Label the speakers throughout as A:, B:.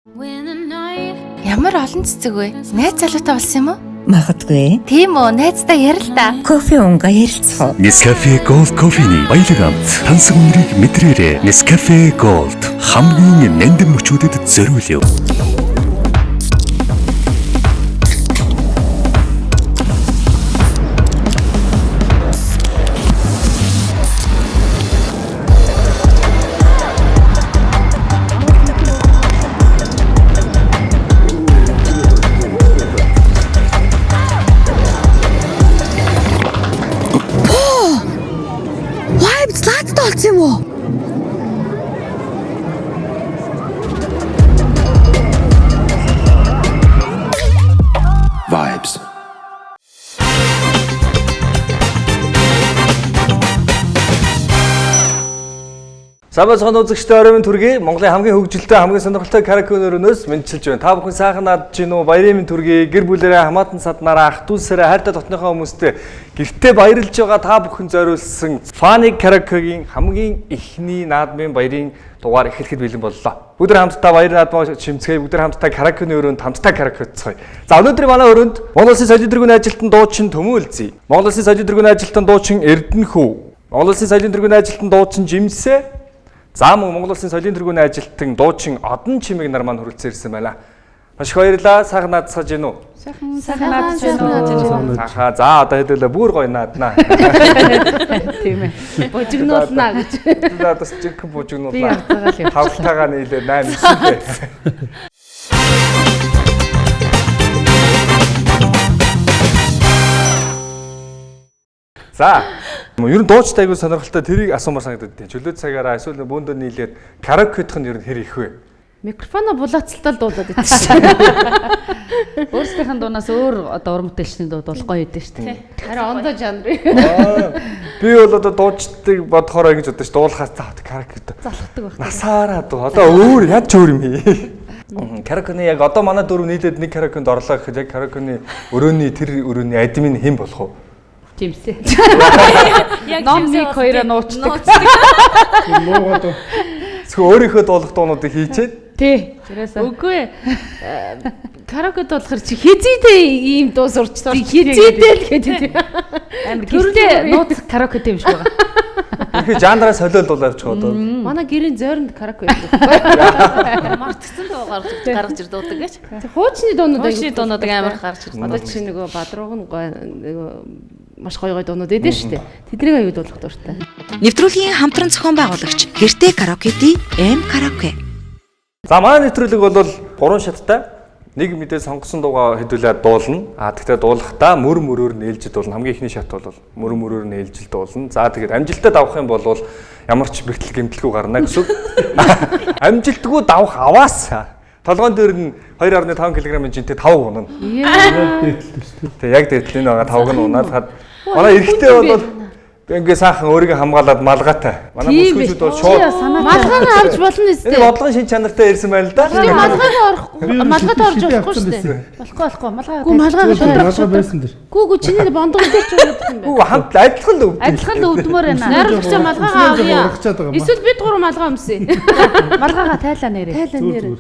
A: Ямар олон цэцэг вэ? Найз залуутай болсон юм уу?
B: Магадгүй.
A: Тийм үү, найзтай ярил та.
B: Кофе унга ярилцах.
C: Nescafe Gold кофений баялаг амт тансаг үнэрийг мэдрээрэй. Nescafe Gold хамгийн нандин мөчүүдэд зориулъя. Vibes.
D: Самбайцхан үзэгчтэй оройн төргий Монголын хамгийн хөгжилтэй хамгийн сонирхолтой караоке өрөөнөөс мэдчилж байна. Та бүхэн сайхан надж гинүү баярын төргий гэр бүлээрээ хамаатан саднараа ах дүүсээрээ хайртай дотныхоо хүмүүстэй гэртээ баярлж байгаа та бүхэн зориулсан Funny караокегийн хамгийн ихний наадмын баярын дугаар эхлэхэд бэлэн боллоо. Бүгд хамтдаа баяр наадмаа шимцгээе. Бүгд хамтдаа караокены өрөөнд хамтдаа караокецгоё. За өнөөдөр манай өрөөнд Монгол Улсын соёлын тэргүүний ажилтан дуучин Төмөн Үлзий, Монгол Улсын соёлын тэргүүний ажилтан дуучин Эрдэнэхүү, Монгол Улсын соёлын тэргүүний ажилтан дуучин Жимсэ, за мөн Монгол Улсын соёлын тэргүүний ажилтан дуучин Одон Чимэг нар маань хүрэлцэн ирсэн байна. Маш их баярлалаа. Сайхан наадсаж гин үү?
A: Сайхан наадж байна.
D: Ахаа за одоо хэдүүлээ бүр гоё нааднаа.
A: Тийм ээ. Бужигнуулнаа гэж.
D: За бас жинхэнэ бужигнуулнаа. Тавтайгаа нийлээ 8 9. За ер нь дуучтай айгүй сонирхолтой тэрийг асуумаар санагдаад байна. Чөлөө цагаараа эсвэл бөөндөө нийлээд караокедх нь ер нь хэр их вэ?
E: Микрофоно булаацалтал дуулаад байдаг шүү дээ. Өөрсдийнх нь дуунаас өөр одоо уран бүтээлчний дуу дуулахгүй байдаг шүү дээ. Харин ондоо жанр.
D: Би бол одоо дуучдыг бодохоор ингэж бодож дуулахаас караокед
E: Залхдаг байх.
D: насаараа дуу. Одоо өөр яд ч өөр юм хий. Караокены яг одоо манай дөрөв нийлээд нэг караокенд орлоо гэхэд яг караокены өрөөний тэр өрөөний админ хэн болох вэ?
E: Жимсэ. Ном нэг хоёроо нуучдаг.
D: Муугаад. Зөвхөн өөрийнхөө дуулах дуунуудыг хийчихэд
E: Тий. Үгүй. Караоке дуулахар чи хизээтэй ийм дуу сурч тоо. Хизээтэй л гэдэг. Амар гэртээ нууц караокетэй юм шиг байгаа.
D: ихе жанраа солиод дуулаач одоо.
E: Манай гэрийн зойронд караоке байдаг.
A: Мартцсан дуу гаргаж ир дуудаг гэж.
E: Хуучны дуунууд
A: Хуучны дуунууд амар гарч ирсэн.
E: Одоо чи нөгөө бадрууг нь маш гоё дуунууд эдэн шүү дээ. Тэднийг аюул дуулах дуртай.
B: Нэвтрүүлгийн хамтран зохион байгуулагч гэртээ караокеди М караоке.
D: За манай нэвтрүүлэг бол 3 шаттай. Нэг мэдээ сонгосон дуугаа хэдүүлээд дуулна. Тэгтээ дуулахдаа мөр мөрөөр нээлж дуулна. Хамгийн ихний шат бол мөр мөрөөр нээлж дуулна. За тэгээд амжилтад авах юм бол ямар ч бэртэл гэмтэлгүй гарна гэсэн. Амжилтгүй давах аваас толгойн дээр нь 2.5 кг-ын жинтэй 5 унана. Тэг яг дээдл энэ байгаа 5-г нь унаад манай эрэгтэй бол ингээ сайхан өөрийгөө хамгаалаад малгайтай. Манай бүсгүүчүүд бол шууд
E: Малгайгаа авч болно нэстэ.
D: энэ бодлогын шин чанартай ирсэн байл л да.
E: Малгайгаа малгайгаа орж болохгүй шүү дээ. Болохгүй. Малгайгаа
F: байсан дэр.
E: Гүү чиний бондгол дээр ч уулах юм байна.
D: Үгүй хамт адилхан л өвдөв.
E: Адилхан л өвдмөр байна. Найруулагч малгайгаа авъя. Эсвэл бид гурав малгай өмсөе. Малгайгаа тайлаа нэрээ.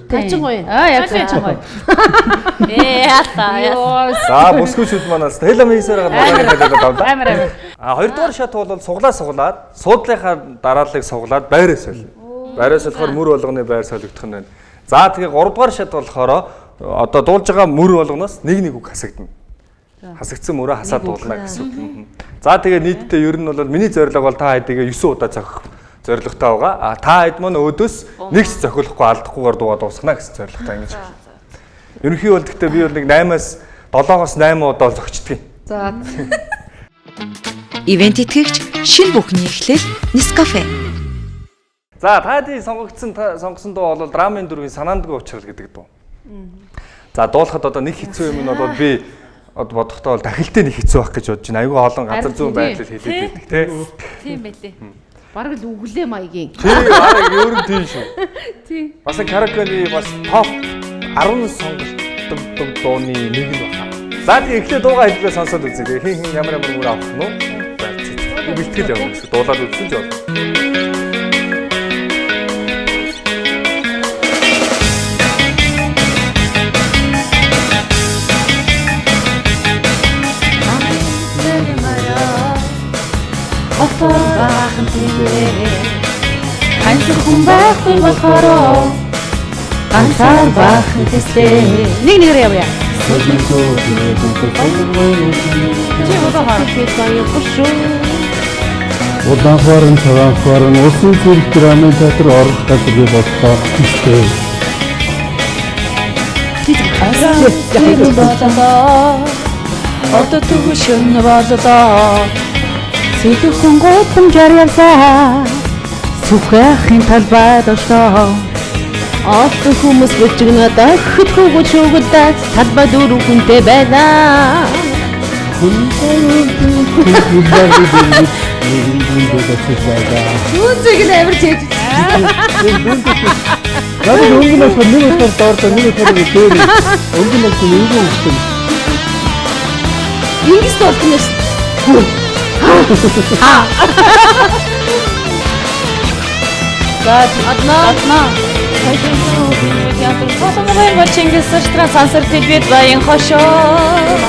E: Тайчин гоё. Яг тайчин гоё.
A: Яатаа.
D: За бүсгүүчүүд манаас хэлэм хийсээр байгаа давлаа.
E: Амар.
D: Хоёрдугаар шат бол суглаад суудлынхаа дарааллыг суглаад байраа солино. Байраа солихоор мөр болгоны байр солигдох нь байна. За тэгээ 3 дугаар шат болохоор одоо дуулж байгаа мөр болгоноос нэг үг хасагдана. Хасагдсан мөрөө хасаад дуулна гэсэн. За тэгээ нийтдээ ер нь бол миний зорилго бол та хэдийгээ 9 удаа зохих зорилготой байгаа. Та хэд мөн өдөөс нэг ч зохиолохгүй алдахгүйгээр дуугаа дуусгана гэсэн зорилготой ингэж. Ерөнхий бол гэхдээ би бол нэг 8-аас 7-оос 8 удаа зохицдаг.
E: За.
B: Ивент итгэгч шин бүхний эхлэл Nescafe.
D: За таадын сонгосон дуу бол драмын дөрвийн санаандгүй уучрал гэдэг дуу. За дуулахад одоо нэг хэцүү юм нь бол би бодохдоо бол дахилтээ нэг хэцүү байх гэж бодож байна. Айгүй олон газар зүүн байдлыг хэлээд байдаг тий.
A: Тийм байлээ.
E: Бараг л үглээ маягийн.
D: Тий, ер нь тийм шүү.
E: Тий.
D: Бас караокены бас топ 10 сонголттой дууны нэг нь байна. За тэгээ эхлээ дуугаа хэлбэл сонсоод үзье. Хин ямар мөр авах нь уу? Бэлтгэл явна гэсэн дуулаад үзсэн ч болно.
E: Ганцхан хүн байхгүй болохоор ганцаар байх хэвчээ. Нэгээр явъя. Чи одоо харах.
F: Удаанхаар цагаанхаар улсын цэрэг драмын театр орох гэдэг би бодлоо хэлээ.
E: Одоо төгшөн боллоо. Сэтгэн гутам жарьясаа. Сүхэхийн талбайд ошлоо. Олон хүмүүс бүжигнэ дахид хөвгөж өгөлдөө талбай дөрөв хүнтэй байлаа. Үнцэг нэмэр чийж.
F: Надад өнгөнөөс нэг өдөр доордоо нэг өдөр дээр өнгөнөөс нэг өдөр.
E: Ингээс толгоноос. Одно. Хосомгын гочингээс сэртран сансар дэлбэд баян хошоо.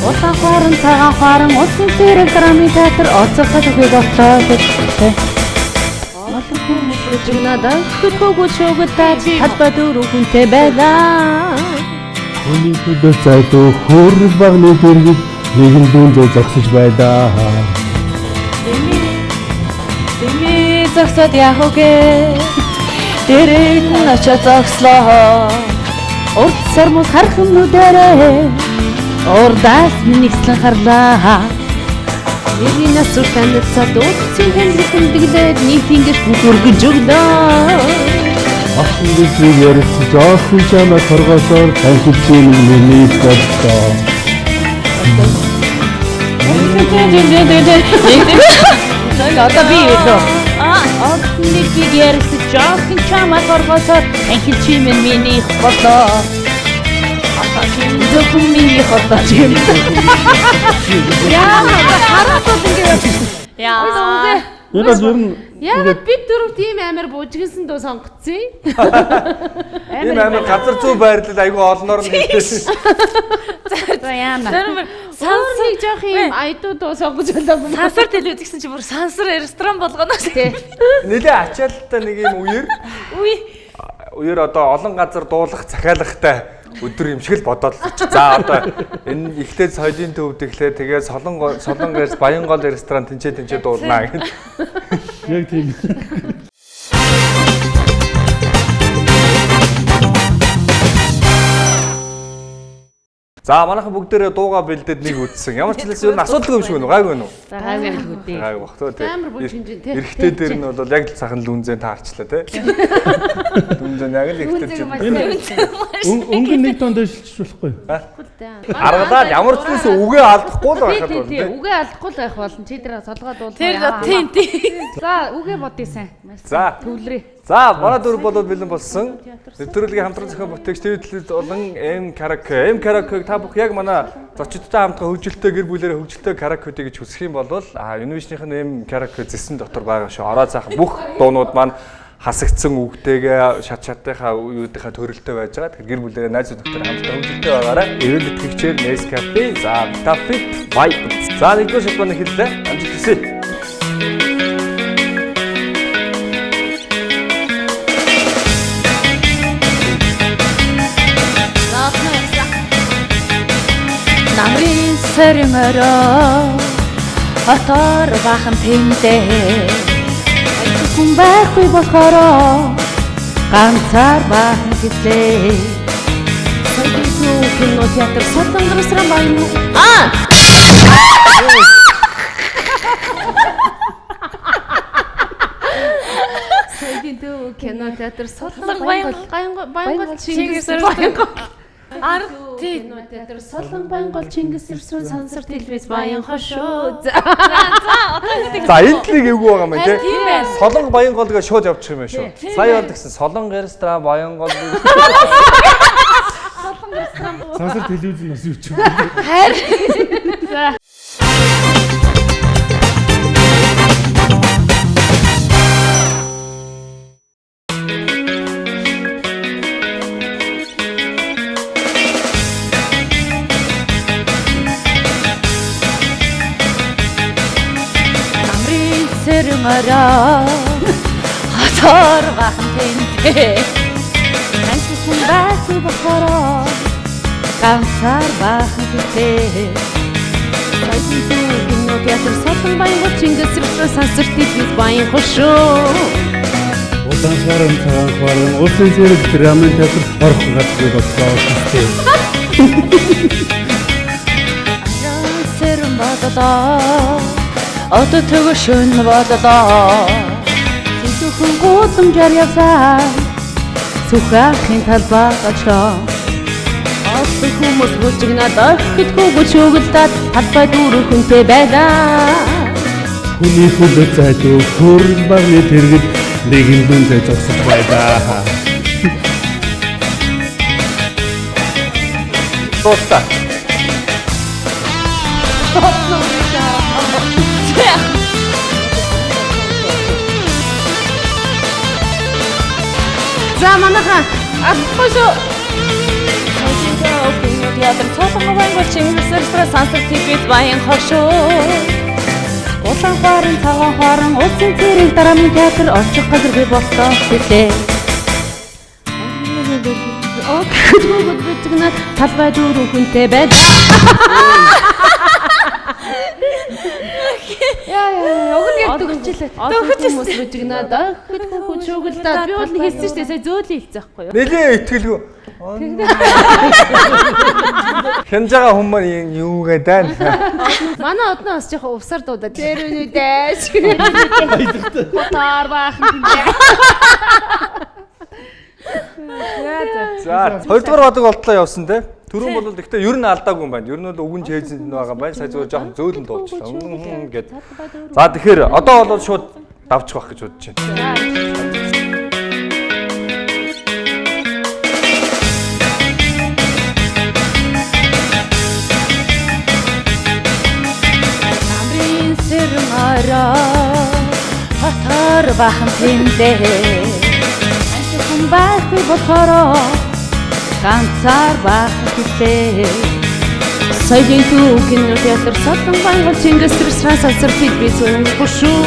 E: Удаанхаар цагаанхаар улсын цэрэг драмын театр оцоход үгүй боллоо гэдэг. Олон хүмүүс бүжигнэ дахид хөвгөж өгөлдөө талбай дөрөв хүнтэй байлаа.
F: Хүний хөдөө цайдуу хөрөл багны дэргэд нэгэн дүүндээ зогсож байлаа.
E: Тэми зогсоод яахугээ. Дэрэг начаа зогслоо. Урд сармус харах нүдэрээ. Ордас нэгслэн харлаа. Иринэ сүртэн цад утсын хэндэхэн дэглээд нийтингээс бүргэж өглөө.
F: Асан дэсрийг ярилцж оосон чамаа торгосоор танхилчийн миний бодлоо.
E: Одоо би юу? Оосон дэсрийг ярилцж оосон чамаа торгосоор танхилчийн миний бодлоо. Зөвхөн миний хотооч юм. Яа, харахгүй ингэ. Яа.
F: Яг
E: бид дөрөв тийм амар бүжгэлсэн дуу сонгоцсон.
D: Ийм амар газар зүй байрлал айгүй олноор нь хэлсэн.
E: За яана. Сансар жоох юм айдуу дуу сонгож болоогүй.
A: Сансар телевиз гэсэн чи бүр сансар ресторан болгоноос тий.
D: Нилээ ачаалттай нэг юм үеэр одоо олон газар дуулах захиалагтай өдөр юм шиг л бодоод л. За одоо энэ ихтэй соёлын төвд ихлээ тэгээ солонгоос Баянгол ресторан тэнцээ дуулнаа гэж.
F: яг тийм.
D: За манайхан бүгдээрээ дууга бэлдээд нэг үтсэн. Ямар ч хэлсэн юу асуудалгүй юм шиг байна уу? Гайгүй байна уу?
E: За гайгүй л хөдөө.
D: Гайгүй бах тоо тий.
E: Амар бүжгэнжин тий.
D: Эрэгтэй дээр нь бол яг л цахан лүнзэн таарчлаа тий. Лүнзэн яг л эрэгтэй.
F: Өнгө нэг тон дэвшилж болохгүй.
D: Аргалаад ямар ч зүйлс үгээ алдахгүй л байхад бол тий.
E: Үгээ алдахгүй л байх болно. Чи дээр цолгоод дуулах.
A: Тэр тийм.
E: За үгээ бодъё сайн.
D: За
E: Төвлөрөө.
D: За манай дөрөв болоод бэлэн болсон. Нэвтрүүлгийн хамтран зохион бүтээгч телевизлэд болон M Karaoke та бүх яг манай зочдтой хамтдаа хөгжилтэй гэр бүлэрээ хөгжилтэй караоке гэж хүсэх юм бол Univision-ийн M Karaoke зэсэн дотор байгаа шүү. Ороо цаах бүх дуунууд маань хасагдсан үгтэйгээ шатынхаа юудынхаа төрөлтэй байж байгаа. Тэгэхээр гэр бүлэрээ найз нөхдөд хамтдаа хөгжилтэй байгаарай. Эрүүл итгэгчээр Nescafe, за Vitafit, Vibe. За нэгдүгээр шатны хэллээ. Амжилт хүсье.
E: Намрын сэрмөрөө хотор бахан тэмдээ хүн байхгүй болохоор ганцаар бахан хэвлээ Сэтгүүл кино театр Солонгорсран баян Сэтгүүл кино театр Солонгор Чингис Ард кино театр Солонгор Чингис Ирсрэн сансар телевиз баян хошоо.
D: За энд л эвгүй байгаа юм тий. Солонго Баянгол гэж шууд явчих юм байна шүү. Сая бол гэсэн Солонго ресторан Баянгол.
F: Сансар телевизэн бас юу ч юм.
E: За сэрмараа хатар бахан тэнтэй таньсан байсан бохороо ганцаар бахан тэнтэй Сайдын театр сатан баян чингис сэрвэр сансар тэтгэл баян хошоо
F: Удаан сарын цагаан хаврын улсын зэрэг драмын театр орох газрыг бодлоо гэжтэй.
E: Сэрэн бадалаа одоо төгөө шөн бадалаа Сэтгхэн гутамжаар явсаа Сүхахын талбай гачаа Асы хүмүүс бүжигнаад орхидгүй гүчөглөд талбай дүүрхэнтэй байлаа
F: Хүний хөлөө зайдуу хөрөл багны тэргэд нэгэн дүнтэй зогсож байлаа.
D: Дуустаа.
E: За манайха атгошоо театр цаасан баян чингис сэрвэр сансар тэтгэл баян хошоо Улаан харын цагаан харын улсын зэрэг драмын театр орчих газар би боллоо хэлээ. Огт бүжигнаад талбай дүүрхэнтэй байд. Яа, огт ярьдаг хичээлээ. Одоо хүмүүс бүжигнаад огт хөшөөгөлдөө би бол хэлсэн шүү дээ. Сая зөөлөн хэлсэн байхгүй юу?
D: Нэлээ итгэлгүй. Хянжага хүмүүс юу гэдэг.
E: Манай одноо бас жоохон увсар дуудаад. Тэрүүнүүдээс. Таар баахан тийм.
D: За, хоёрдугаар бодог болтлоо явсан те. Түрүүн бол гэхдээ ер нь алдаагүй юм байна. Ер нь бол үгэн чэйзэнд байгаа юм байна. Сая зүгээр жоохон зөөлөн дуулчлаа. Гэт. За тэгэхээр одоо бол шууд давчих байх гэж бодож байна.
E: Намрын сэрмараа хатар бахан тэнтэй Анчхан байхгүй бохороо ганцаар бахан тэнтэй Сайдын түүхэн театр сатан баян чингис сэрвэр сансар тэтгэл баян хошоо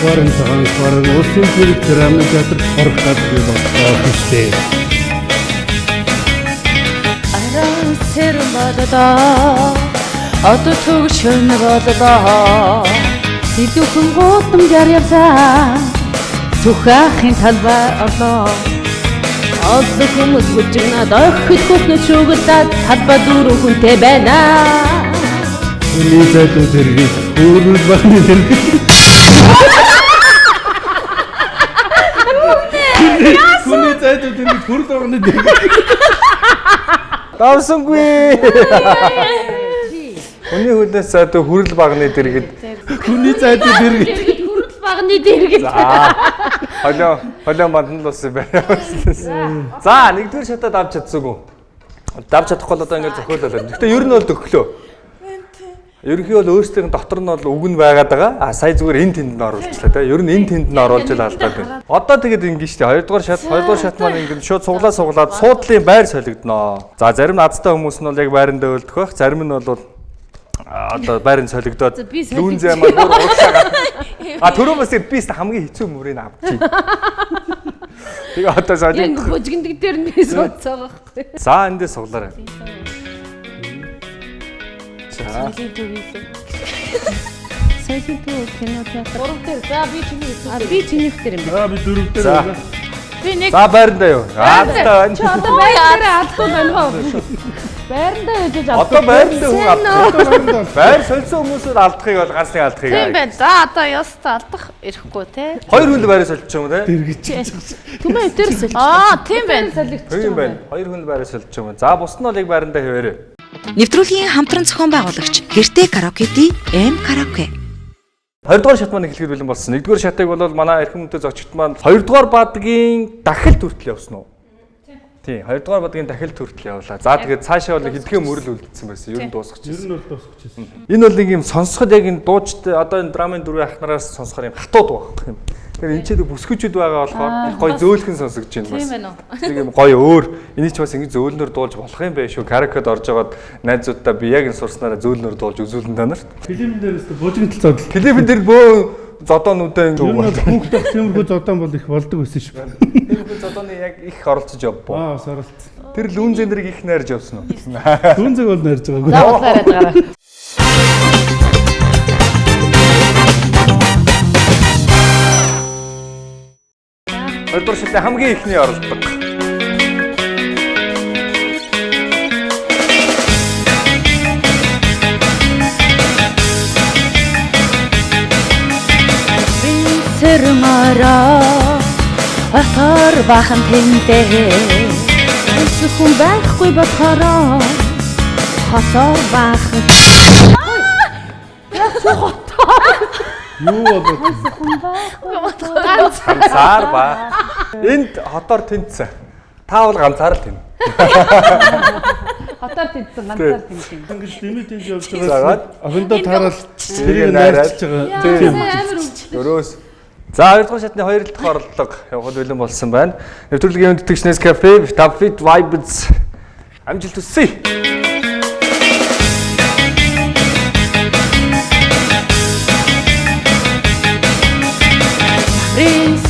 F: Хаврын цагаан хаврын улсын зэрэг драмын театр орох газрыг бодлоо гэжтэй.
E: Аран сэрэн бадалаа одоо төгөө шөн боллоо Сэтгхэн гутамжаар явсаа Сүхахын талбай орлоо Олон хүмүүс бүжигнаад орхидгүй хөшөөгөлдөө талбай дүүрхэнтэй байлаа
F: Хүний зайдуу тэргэд хөрөл багны тэргэд. Хүний зайдуу тэргэд хөрөл багны тэргэд.
D: Давсангүй. Хүний хөлөөс зайдуу хүрэл багны дэргэд.
F: Хүний зайдуу тэргэд.
E: Хүрэл багны дэргэд.
D: Холион бандал ус байна. За, нэгдүгээр шатад авч чадсаггүй. Давж чадахгүй бол одоо ингээд зохиололоо. Гэхдээ ер нь бол төгөлөө. Ерөнхий бол өөрсдийн дотор нь бол үг нь байгаад байгаа. А сая зүгээр энэ тэнд нь оруулчлаа те. Ер нь энэ тэнд нь оруулж л алдаад байна. Одоо тэгээд ингэ штэ. Хоёрдугаар шат маань ингэ шууд суглаад суудлын байр солигдноо. За зарим азтай хүмүүс нь бол яг байрандаа өлдөх байх. Зарим нь бол одоо байранд солигдоод лүүн зай маань бүр уурлаа. А түрүү бас бис хамгийн хэцүү мөрийг авчих. Тэгээ одоо солиг.
E: Яг бүжигндэг дээр нь суудцаа байхгүй.
D: За эндээ суглаарай.
E: Сайдын төв кино театр. Гурав дээр. За би чиний хэлсэн. Би чинийх дээр юм.
F: Аа би дөрөв дээр байна.
E: Би нэг.
D: За байрандаа юу? Аалтаа байна.
E: Чи одоо байрандаа алдахгүй байна уу? Байрандаа яж алдахгүй.
D: Одоо байрандаа хүн алдахгүй. Байр солисон хүмүүсээр алдахыг бол ганцны алдахыг.
A: Тийм байна. За одоо ёстой алдах ирэхгүй те.
D: Хоёр хүн байраа соличих юм те.
E: Түмэн өдөрс л.
A: Тийм байна.
D: Тийм байна. Хоёр хүн байраа соличих юм. За бус нь бол яг байрандаа хэвээрээ.
B: Нэвтрүүлгийн хамтран зохион байгуулагч Гэртээ караоке-ди М караоке.
D: Хоёрдугаар шат маань эхлэхэд бэлэн болсон. Нэгдүгээр шатыг бол манай эрхэм хүнтэй зочид маань хоёрдугаар бадгийн дахилт хүртэл явсан уу? Тий, 2 дугаар бодгийн дахил төртөл явуулаа. За тэгээд цаашаа бол хэдхэн мөрөл үлдсэн байсан. Ер нь дуусгачихсан.
F: Ер нь бол дуусчихсан.
D: Энэ бол нэг юм сонсоход яг энэ дуучтай одоо энэ драмын дөрвийн ахнараас сонсохоор юм хатууд байгаа юм. Тэгэхээр энэ ч бүсгүүчүүд байгаа болохоор гоё зөөлхөн сонсогдож байна бас.
A: Тийм байна уу?
D: Нэг юм гоё өөр. Энийг ч бас ингэ зөөлнөр дуулж болох юм байх шүү. Каракад орж байгаад найзуудаа би яг энэ сурснараа зөөлнөр дуулж үзүүлэн та нарт.
F: Фильмэн дээр өстө божигдол зодол.
D: Клипэн дээр бөө зодоонуудаа ингэ
F: Ер нь хүүхдтэй тиймэрхүү зодон бол их болдог байсан шүү.
D: тиймэрхүү зодооны яг их оролцож явбоо.
F: Соролт.
D: Тэр лүүнзэн дэрийг их найрж явсан уу?
F: Дүүнзэг бол найрж байгаагүй.
E: За утлаарай гараа.
D: Хоёрдугаар шатны хамгийн ихний оролдог.
E: Сэрмара атар бахан тэнтэй хүн байхгүй болохоор хатар бахан
F: Юу болов?
D: Ганцаар ба. Энд хотоор тэнцсэн. Та бол ганцаар л тэн.
E: хатар тэнцсэн ганцаар тэнцсэн.
F: Ингэж лимит хийж явж
D: Загаад.
F: байгаа. Охиндоо таарал
D: тэрийг
F: тэрийг
D: найраад.
F: найрч байгаа. Тийм.
A: Амар үуч.
D: Дөрөөс. За 2 дугаар шатны 2 дахь оролдог явахд бэлэн болсон байна. Нэвтрүүлгийн тэтгэгчнээс кафе, Vitamin Vibes амжилт хүсье.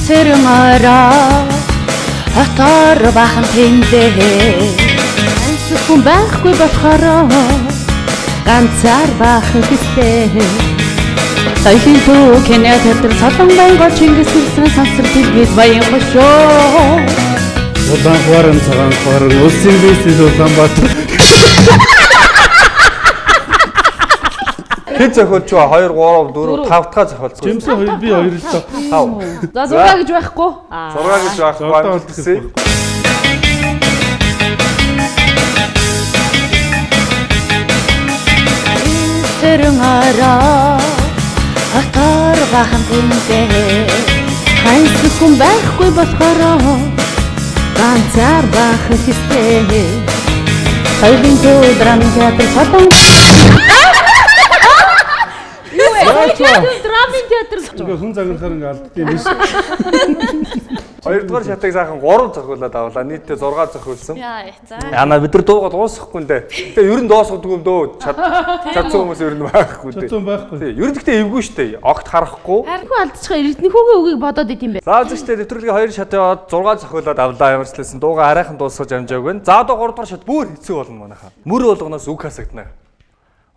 E: Сэрмара атар бахан тэнтэй хүн байхгүй болохоор ганцаар бахан хэвтэй. Саяхан туу Кенэ театр Солонгон гоч Чингис хэлсэн сансар дэлбэд баян хошоо.
F: Улаанхааран цагаанхааран улсын бийсэл Улаанбаатар.
D: Хэд зохиолч ба 2 3 4 5 дахь зохиолч.
F: Жимсэн хоёр би хоёр л тав.
D: 5.
E: За зураг гэж байхгүй.
D: 6 гэж байхгүй амжилт хүсье.
E: Сэрмара атар бахан тэнтэй хүн байхгүй болохоор ганцаар бахан хэвтэй. Хоёрын дүү драмын театр Солонгон драмын театр
F: Ингээ хүн загнахаар ингээ алддсан юм шиг.
D: 2 дугаар шатыг сайхан 3 зохиолоод авлаа. Нийтдээ 6 зохиолсон.
A: Яа, за.
D: Яна бид нар дуугаа дуусгахгүй нэ. Тэгээ ер нь дуусгадаг юм дөө. Чадсан хүмүүс ер нь байхгүй дээ.
F: Чадсан байхгүй.
D: Тий, ер нь гэхдээ эвгүй штэ. Огт харахгүй.
A: Харин алдчихаа эрдэнэхүүгийн үгийг бодоод идэм бэ.
D: За зөвштэй нэвтрүүлгийн 2 шат яваад 6 зохиолоод авлаа. Ямар ч хэлсэн дуугаа арайхан дуусгаж амжаагүй. За одоо 3 дугаар шат бүр хэцүү болно манайхаа. Мөр болгоноос үг хасагдана.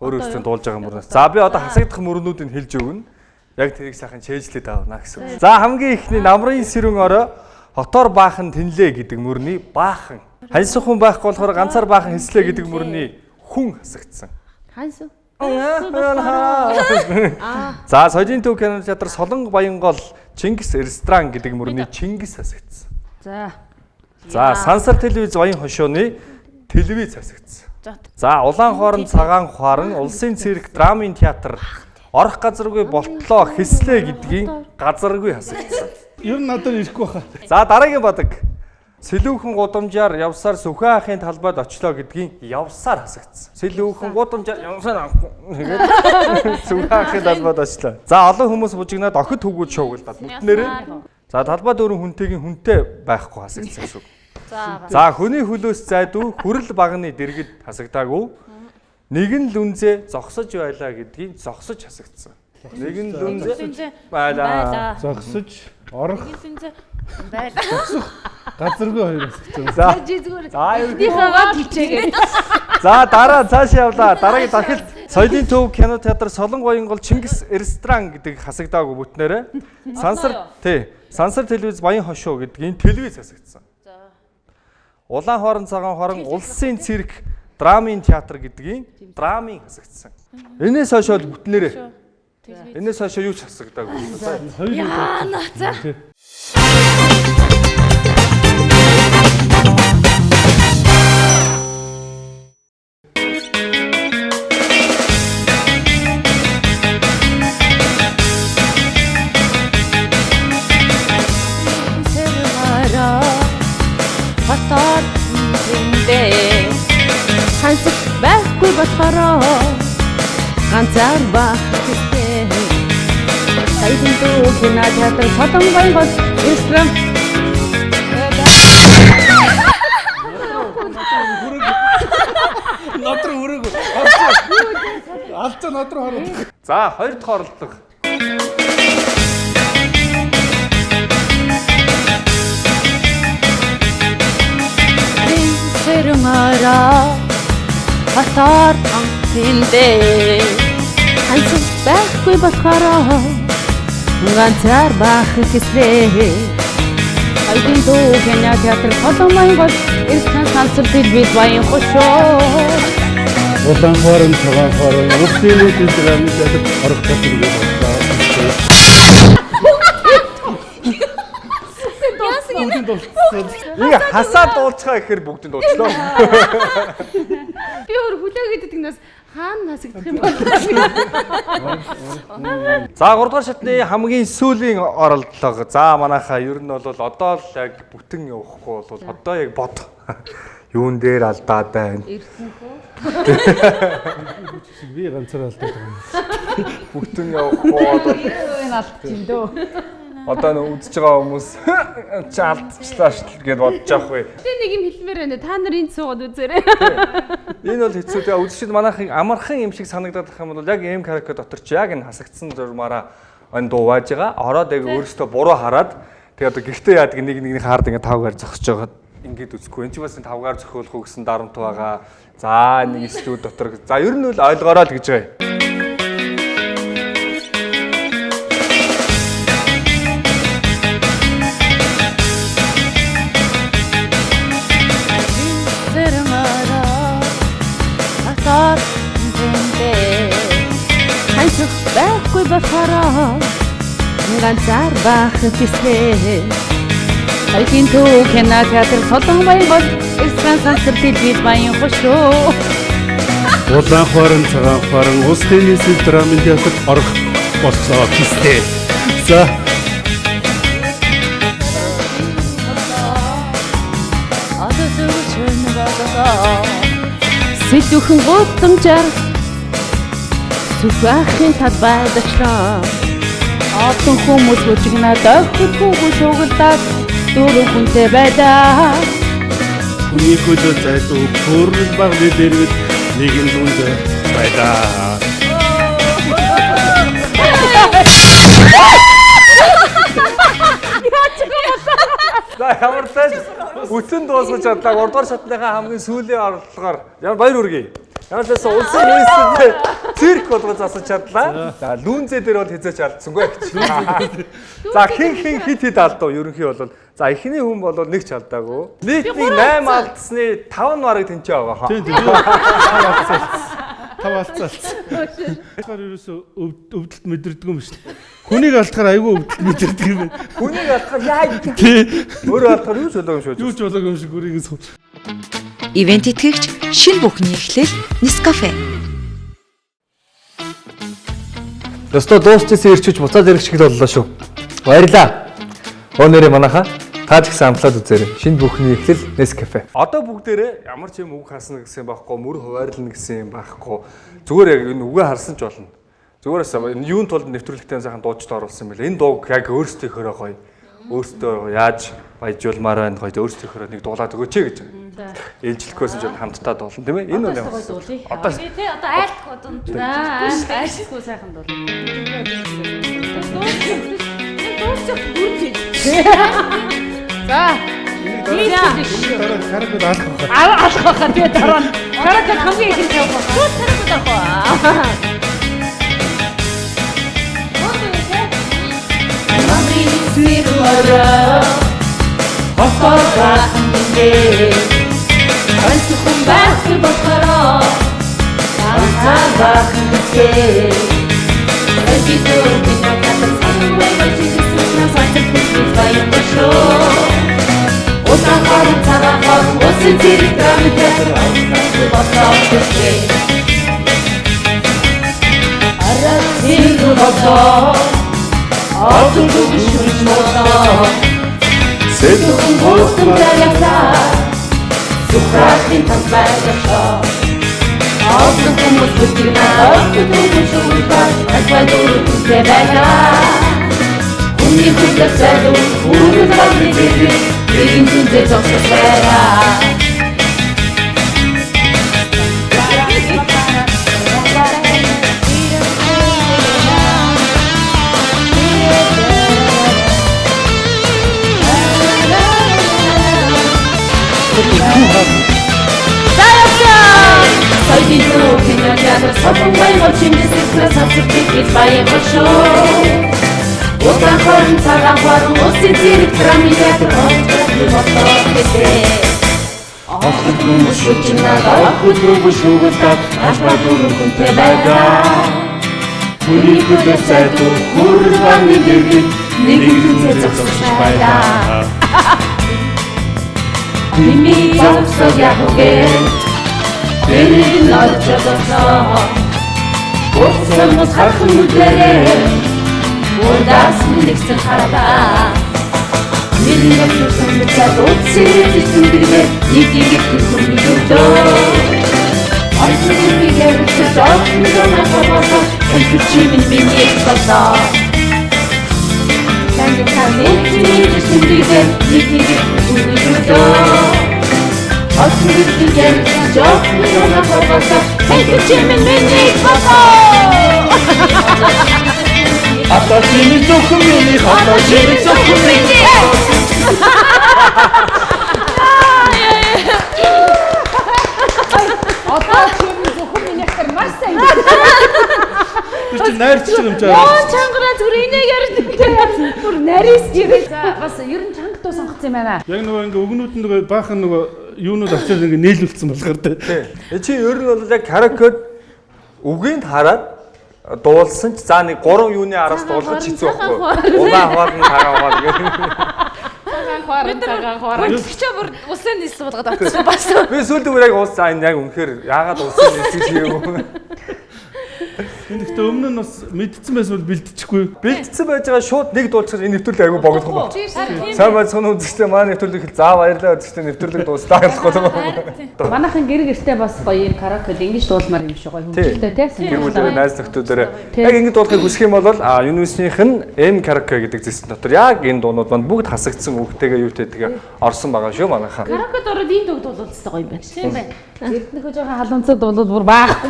D: Өөрөө өөртөө дуулж байгаа мөрнөөс. За би одоо хасагдах мөрнүүдийг хэлж өгнө. Яг тэрийг сайхан чэйжлээд авна гэсэн. За хамгийн ихний намрын сэрүүн орой хотоор баахан тэнлээ гэдэг мөрний баахан. Ханьсан хүн байхгүй болохоор ганцаар баахан хэслээ гэдэг мөрний хүн хасагдсан.
A: Ханьс.
D: За соёлын төв кино театр Солонгон Баянгол Чингис ресторан гэдэг мөрний Чингис хасагдсан.
A: За.
D: За сансар телевиз Баян хошооны телевиз хасагдсан. За Улаанхааран цагаан ухаан улсын цирк драмын театр орох газаргүй болтлоо хэслээ гэдгийн газаргүй хасагдсан.
F: Ер нь надад ирэхгүй баха.
D: За дараагийн бодог. Сэлүүхэн гудамжаар явсаар Сүхэн ахын талбайд очлоо гэдгийн явсаар хасагдсан. Сэлүүхэн гудамжаар явсаар Сүхэн ахын талбайд очлоо. За олон хүмүүс бужигнаад охид хөвгүүд шуугилдаад бүтнээрээ. За талбайд өрн хүнтэйгийн хүнтэй байхгүй хасагдсан шүү. За хүний хөлөөс зайдуу хүрэл багны дэргэд хасагдаагүй. Нэгэн лүнзээ зогсож байлаа гэдгийг зогсож хасагдсан. Нэгэн лүнзээ байлаа.
F: Зогсож орох
A: Байлаа.
F: газаргүй хоёр асагч.
D: За.
A: Ихээгаа хичээгээд.
D: За дараа цааш явлаа. Дараагийн дахил соёлын төв кино театр Солонгон Баянгол Чингис ресторан гэдэг хасагдаагүй бүтнээрээ. Сансар телевиз Баян хошоо гэдгийн телевиз хасагдсан. Улаанхааран цагаан ухаан улсын цирк драмын театр гэдгийн драмын хасагдсан. Энээс хойш бол бүтнээрээ. Энээс хойш юу ч хасагдаагүй.
A: Яана за.
E: Хата хатаар тэндээ хансах байхгүй болохоор ганцаар бах гэжтэй сайдын дуу кино театр Солонгой гол ресторан
F: Нодроо өрөг. Алцаа нодроо хараад.
D: За 2 дахь оролдлого.
E: Сэрмара хатаар тэндээ хансах байхгүй болохоор ганцаар бах гэжтэй сайдын дуу кино театр Солонгой гол ресторан сансар телевиз баян хошоо
F: Улаан хорон цагаан хорон өвсний телевизээр ядад орох гэдэг юм байна.
D: Ингээ хасаад дуулцгаа гэхээр бүгдэнд дуулчлаа.
A: Би өөр хүлээгээд идэгнээс хаана насагдах юм бол.
D: За 3 дугаар шатны хамгийн сүүлийн оролдлого. За манайхаа ер нь бол одоо л яг бүтэн явахгүй бол одоо яг бод. Юун дээр алдаад байна.
F: Би ганцаар алдаад байгаа юм.
D: Бүтэн явахгүй бол
E: энэ алт юм дөө.
D: одоо нөө үзэж байгаа хүмүүс чи алдчихлаа шүү гэж бодож явах вэ.
A: Тэ нэг юм хэлмээр байна. Та нар энд суугаад үзээрэй.
D: Энэ бол хэцүү. Тэгээ үзэгчид манайхын амархан юм шиг санагдаад байх юм бол яг эм караоке дотор чи яг энэ хасагдсан зурмаараа энэ дуу байж байгаа. Ороод яг өөрөөсөө буруу хараад тэгээ одоо гихтээ яадаг нэг хаард ингээ тавгаар зогсож байгаа. Ингээд үзэхгүй. Энд чи бас энэ тавгаар зохиолох уу гэсэн дарамт байгаа. За нэг студ дотор. За ер нь бол ойлгоороо л гэж байгаа.
E: Байхгүй болохоор ганцаар бах гэжтэй сайдын дуу кино театр Солонгой гол ресторан сансар телевиз баян хошоо
F: Улаан хорон цагаан хорон өвсний телевизээр ядад орох болцоо гэжтэй. За
E: Сэдвхэн гутамжаар Сүхбахын тад байдагчлаа Олон хүмүүс үжигнаа дохидгүй шуугалтаад дөрөв хүнтэй байдаа
F: хүний хөлөө зайдуу хөрөл багны дэргэд нэгэн дүнд байдаа.
D: За ямар тааш бүтэн дуусгаж чадлаа 3 дугаар шатныхаа хамгийн сүүлийн оролдлогоор ямар баяр хүргэе. Ямар ч байсан улсын нийслэлд цирк болгож засаж чадлаа. За лүүнзээ дээр бол хязгаарч алдсангүй гэж. За хин хит алдав ерөнхий бол за эхний хүн бол нэг ч алдаагүй. Нийтний 8 алдсны 5 нарыг тэнцээ байгаа хаа.
F: Тийм. Тав алцаа. Тэгэхээр ерөөсөө өвдөлт мэдэрдэг юм шүү дээ. Хүнийг алдахаар айгүй өвдөлт мэдэрдэг юм байна.
D: Хүнийг алдахаар яа.
F: Тий.
D: Өөрөө алдахаар юу ч болоогүй юм шүү.
F: Юу ч болоогүй юм шиг үрийг суу.
B: Ивент итгэгч шинэ бүхний эхлэл Nescafe.
D: Өстө дуусчихсан ирчүүч буцаад ирэх шиг л боллоо шүү. Баярлаа. Өнөөдөр манайхаа таад их амтлаад үзээрэй. Шинэ бүхний эхлэл Nescafe. Одоо бүгдээрээ ямар ч юм үг хаасна гэсэн юм байхгүй, мөр хуваарлна гэсэн юм байхгүй. Зүгээр яг энэ үгээ харсан ч болно. Зүгээрээс юунд тулд нэвтрүүлэгтээ сайхан дуучид оруулсан байл. Энэ дууг яг өөрсдийнхөө гоё. Өөрсдөө яаж баяжуулмаар байна гоё. Өөрсдийнхөө нэг дуулаад өгөөч гэж. Ээлжлэхгүйсэн ч хамтдаа дуулна тийм ээ. Энэ бол ямар. Одоо
A: Тэ одоо айлтгүй дунд. Айлтгүй сайхан дуул. Дуусчих бүрдээ. За.
F: Каракод алах байх.
E: алах байхаа тэгээ дараа нь каракад хамгийн их тавих байхаа каракад авах. Мамрисмирмара хатагахнээ ансхум бах бахара ансхабахнээ эдитор кинотеатр Солонгой гол сансар телевиз баян хошоо Улаан хорон цагаан хорон өвсний телевизээр театр болцоо гэжтэй Арасин болцоо Олон бүгд шүрж модоо Сэдвэн гутамжаар явсаа ухраахын тал байлаа. Олон хүмүүс бүтгэнаа өдөртөө шүүхтэй албай дөрөвтэй байлаа. Хүний хүлээс зайлуу үргэлж хэлдэг нэгэн зүйлээ зогсож байлаа. Соёлын кинотеатр савгүй мөчмөс красавчик гэж баян шоу. Удаан хорон цагаан хорон усын зэрэг драмын театр онцгой Ахлах хүмүүс шүчнаа хөдөлгөөн шүүгдээд ашбар дүрхэнтэй байгаа. Хүний хүлээс зайлуу хүрваны дэргэд нэгэн зүйлээ зогсож байлаа. Мими зогсож явгээ. Тэрийг норчодосоо. Усан мос хархан үдэрээ. Удаас нэгсэн хараа. Миний өсөн мэт утсээ зэвсэндэрээ нэгийгт хүмүлдөө. Айчгүй гэрч жоо нахаваа хэлчихвэн миний болоо. Таны таньд зэвсэндэрээ нэгийгт хүмүлдөө. Айчгүй гэрч жоо нахаваа хэлчихвэн миний болоо.
F: Хата чиний зөвхөн миний хата чиний зөвхөн миний
A: Одоо чиний зөвхөн минийх төр маш сайн.
F: чи найрч юм жаа.
A: Оо чангараа зүгээр энийг ярьдаг. Бүр нарийнс жирээ. За бас ер нь чанга дуу сонгоцсон юм байна.
F: Яг нөгөө ингээ өгнүүд нь нөгөө баахан нөгөө юунууд очиод ингээ нээлүүлсэн болохоор тий.
D: Чи ер нь бол яг караокед үгийг хараад дуулсан ч за нэг 3 юуны араас дуулах хэцүү байхгүй. Угаан хоолн цагаан хоол гэх.
A: Цагаан хоорон.
E: Чи бүр усын нийслэл болгоод авчихсан бас.
D: Би сүүлд бүр яг уулсан энэ яг үнэхээр яагаад уулсан нийслэл хийгээгүй.
F: Тэгэхдээ өмнө нь бас мэдсэн байсан бол бэлдчихгүй.
D: Бэлдсэн байж байгаа шууд нэг дуулчихсан энэ нэвтрүүлэг айгүй богдох юм байна. Сайн бай сонь үзэгчтэй маань нэвтрүүлэг хэл заа баярлалаа үзэгчтэй нэвтрүүлэг дуустаа гэхгүй.
A: Манайхан гэр гэртээ бас гоё юм караокед ингэж дуулмаар юм шиг гоё хөвгөлтэй тий.
D: Гэр бүлэрээ найз нөхдүүдээрээ яг ингэ дуулахыг хүсэх юм бол Universe-ийнх нь M Karaoke гэдэг зэсэн дотор яг энэ дуунууд маань бүгд хасагдсан үгтэйгээ юутэйгээ орсон байгаа шүү манайхан.
A: Караокед ороод ийм дуу дуулуулсан гоё юм байна. Тийм байна. Эрдэнэхөө жоохон халуунцад дуулууд бүр баахгүй.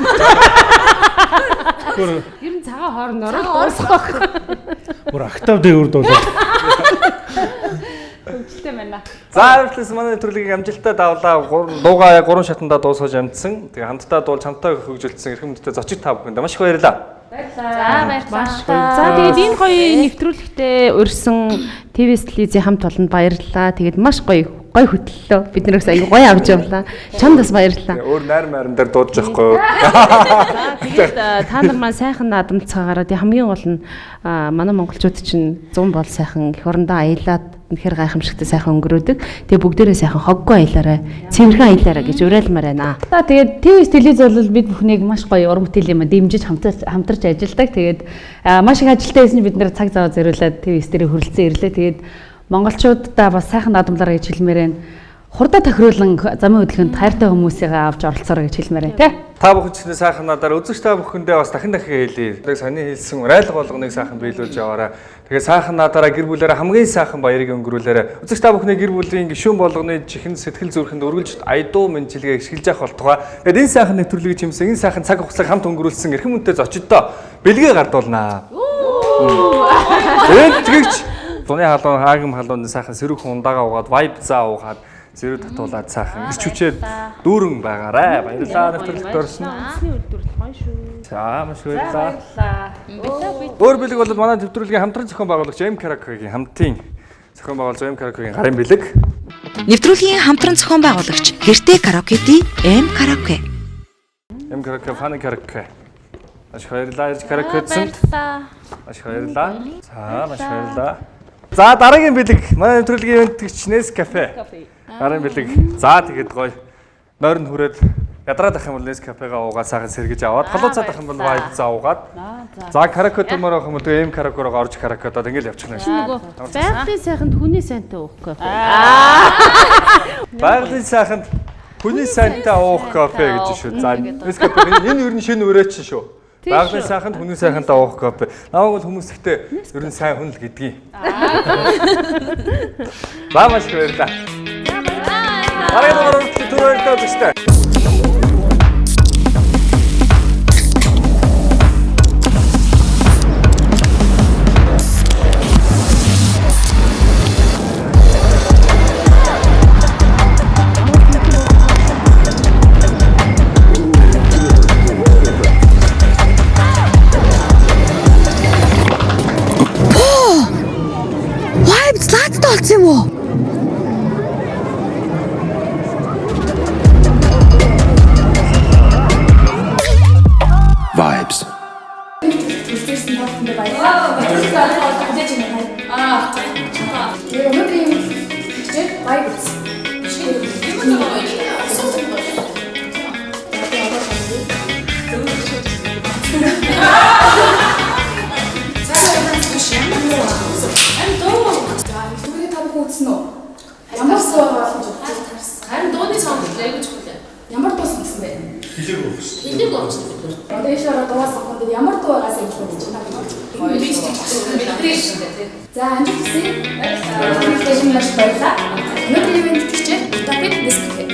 A: Ер нь цагаан хоорон ороод дуусах байх.
F: Бүр октав дээр дуулаад.
A: Хөвгөлтэй байна.
D: За хэвлээс манай нэвтрүүлгийг амжилттай давлаа. Дуугаа 3 шатандаа дуусгаж амжсан. Тэгээ хамтдаа дуул чамтай хөгжүүлсэн эрхэм мэдтэй зочид та бүхэнд маш их баярлалаа.
E: За баярлалаа.
A: За тэгээд энэ гоё нэвтрүүлэгтээ урьсан ТV телевизийн хамт олонд баярлалаа. Тэгээд маш гоё хөтлөлөө. Бид нэрээс аягүй гоё авч явлаа. Чамд бас баярлалаа.
D: Өөр найр майран дээр дуудаж байхгүй.
A: Тэгээд та нар маань сайхан наадамцаагаараа хамгийн гол нь манай монголчууд чинь 100 бол сайхан эх орондоо аялаад үнэхээр гайхамшигтай сайхан өнгөрөөдөг. Тэгээ бүгдээрээ сайхан хоггүй аялаарай. Цэвэрхэн аялаарай гэж уриалмаар байна. За тэгээд ТV телевиз бол бид бүхнийг маш гоё уран бүтээл юм дэмжиж хамтарч ажилладаг. Тэгээд маш их ажилтаа хийсэн бид нэр цаг зав зориулаад ТV дээр хөрөлцөн ирлээ. Тэгээд монголчуудаа бас сайхан наадамлаараа гэж хэлмээр байна. Хурдаа тохируулан замын хөдөлгөөнд хайртай хүмүүсийг авч оролцоорой гэж хэлмээр байна, тий?
D: Та бүхэнд сайхан надаар үзэгч та бүхэндээ бас дахин хэлье. Яг саний хэлсэн урайлга болгоныг сайхан биелүүлж яваарай. Тэгээ сайхан надаараа гэр бүлээрээ хамгийн сайхан баярыг өнгөрүүлээрэй. Үзэгч та бүхний гэр бүлийн гишүүн болгоны чихэн сэтгэл зүрхэнд үргэлж аядуу мэнчилгээ ашиглаж явах болтугай. Тэгээд энэ сайхан нэвтрүүлгийг чимсэн энэ сайхан цаг хугацааг хамт өнгөрүүлсэн эрхэм үнэтэй зочдоо бэлгээ гардуулнаа. Тэгээд тэгж дуны халуун хаагим халууны сайхан сэрүүх ундаага угаад вайб заа уугаад зэрэг татуулаад сайхан ирч хүчээд дүүрэн байгаарай. Баярлалаа нэвтрүүлэгт орсон.
A: Эцний үйлдвэрлэл гоё шүү.
D: За маш баярлалаа. Өөр бэлэг бол манай нэвтрүүлгийн хамтран зохион байгуулагч M Karaoke-гийн хамтын зохион байгуулж M Karaoke-гийн гарын бэлэг.
B: Нэвтрүүлгийн хамтран зохион байгуулагч гэртээ караокеди M Karaoke.
D: M Karaoke фаны Karaoke. Маш баярлалаа ирж караокедсэн. Маш баярлалаа. За маш баярлалаа. За дараагийн бэлэг манай нэвтрүүлгийн ивэнтгчнээс кафе. Гарын бэлэг. За тэгээд гоё. Нойрон хүрээд ядраад ах юм бол Nescafe-га уугаад сайхан сэргэж аваад холооцаад ах юм бол vibe заа уугаад. За караоке томор авах юм бол M Karaoke-роо орж караокедод ингээл явчихна шүү.
A: Байгалийн сайханд хүний сайнтай уухгүй.
D: Байгалийн сайханд Хүний сайнтай уух кофе гэж шүү. За Nescafe энэ ер нь шинэ өрөөч шүү. Баглын сайханд хүний сайхантай уух кофе. Намайг бол хүмүүс ихтэй ер нь сайн хүн л гэдгийг. Баамаш баярлаа. Арайгаар түрүүртэй үзтэй.
B: Олцсон юм уу?
C: Vibes.
G: Ямар суугаар болж байна? Харин дууны сон аягүй чухал. Ямар дуу сонсон бэ? Хэлэг өгсөн. Одоо ийшээ дуугаа сонход ямар дуу байгаас юм гэж байна. Би ч тийм. За амжилт хүсье. Баярлалаа. Өнөөдрийн ивент гэж Tapet Nescafe.